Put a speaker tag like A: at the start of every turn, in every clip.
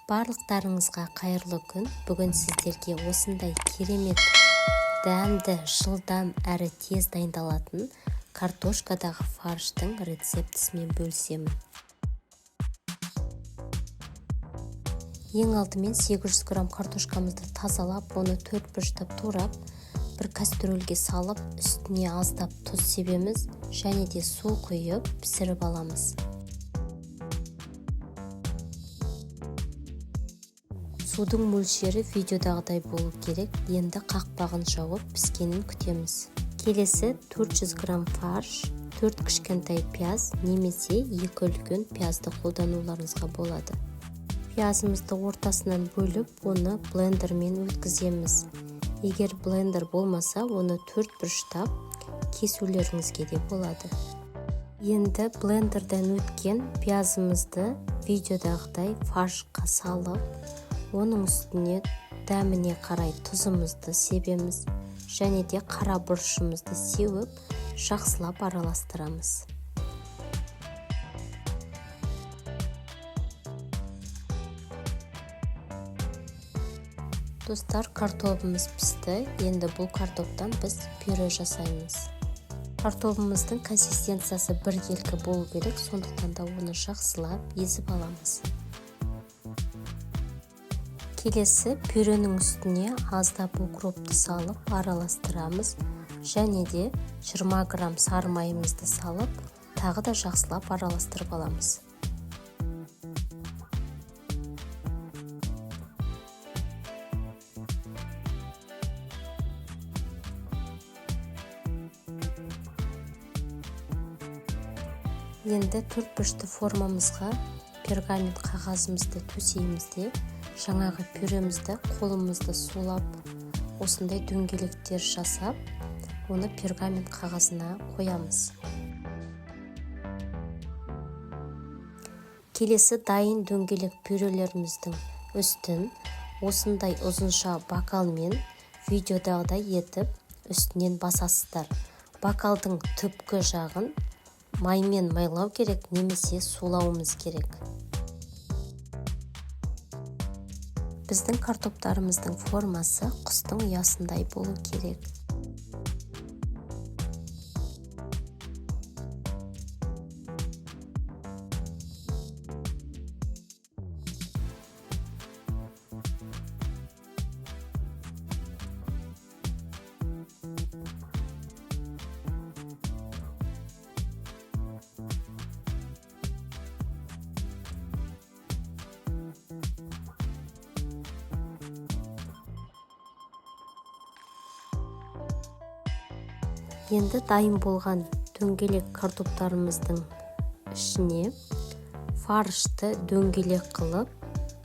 A: Барлықтарыңызға қайырлы күн. Бүгін сіздерге осындай керемет, дәмді, жылдам әрі тез дайындалатын картошкадағы фарштың рецептісімен бөлісемін. Ең алдымен 800 грамм картошкамызды тазалап, оны 4 бұрыштап турап, бір кастрөлге салып, үстіне аздап тұз себеміз және де су құйып пісіріп аламыз. Судың мөлшері видеодағыдай болу керек. Енді қақпағын жауып піскенін күтеміз. Келесі 400 грамм фарш, 4 кішкентай пияз немесе 2 үлкен пиязды қолдануларыңызға болады. Пиязымызды ортасынан бөліп, оны блендермен өткіземіз. Егер блендер болмаса, оны 4 бұрыштап кесулеріңізге де болады. Енді блендерден өткен пиязымызды видеодағыдай фаршқа салып, оның үстіне дәміне қарай тұзымызды себеміз және де қара бұрышымызды сеуіп, жақсылап араластырамыз. Достар, картопымыз пісті. Енді бұл картоптан біз пюре жасаймыз. Картопымыздың консистенциясы біркелкі болу керек, сондықтан да оны жақсылап езіп аламыз. Келесі пюренің үстіне аздап укропты салып араластырамыз және де 20 грамм сары майымызды салып, тағы да жақсылап араластырып аламыз. Енді 4 бұрышты формамызға пергамент қағазымызды төсейміз де, жаңағы пюремізді қолымызды сулап, осындай дөңгелектер жасап, оны пергамент қағазына қоямыз. Келесі дайын дөңгелек пюрелеріміздің үстін осындай ұзынша бакалмен видеодағыдай етіп үстінен басасыздар. Бакалдың түпкі жағын маймен майлау керек, немесе сулауымыз керек. Біздің картоптарымыздың формасы құстың ұясындай болу керек. Енді дайын болған дөңгелек картоптарымыздың ішіне фаршты дөңгелек қылып,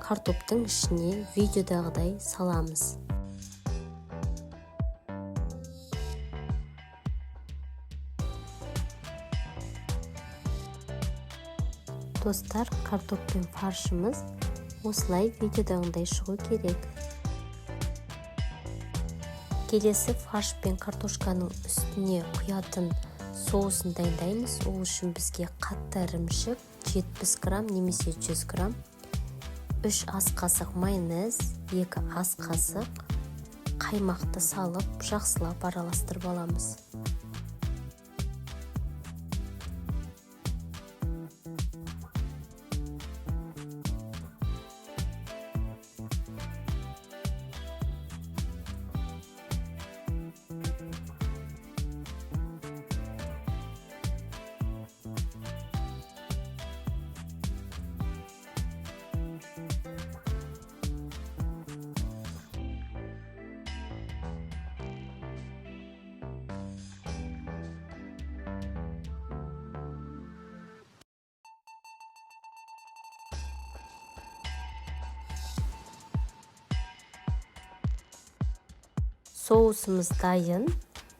A: картоптың ішіне видеодағыдай саламыз. Достар, картоп пен фаршымыз осылай видеодағыдай шығу керек. Келесі фарш пен картошканың үстіне құятын соусын дайындаймыз. Ол үшін бізге қатты ірімшік 70 грамм немесе 100 грамм, 3 ас қасық майонез, 2 ас қасық қаймақты салып, жақсылап араластырып аламыз. Соусымыз дайын.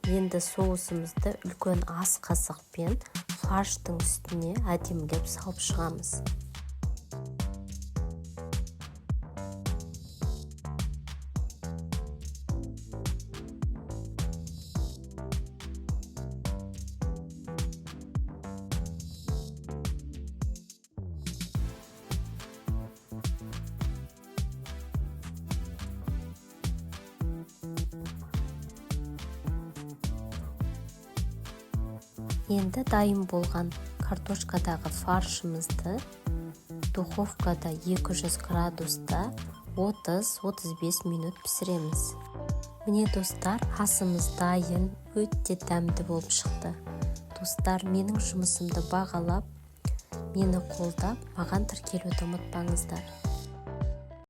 A: Енді соусымызды үлкен ас қасықпен фарштың үстіне әдемілеп салып шығамыз. Енді дайын болған картошкадағы фаршымызды духовкада 200 градуста 30-35 минут пісіреміз. Міне достар, асымыз дайын, өте дәмді болып шықты. Достар, менің жұмысымды бағалап, мені қолдап, маған тіркелуді ұмытпаңыздар.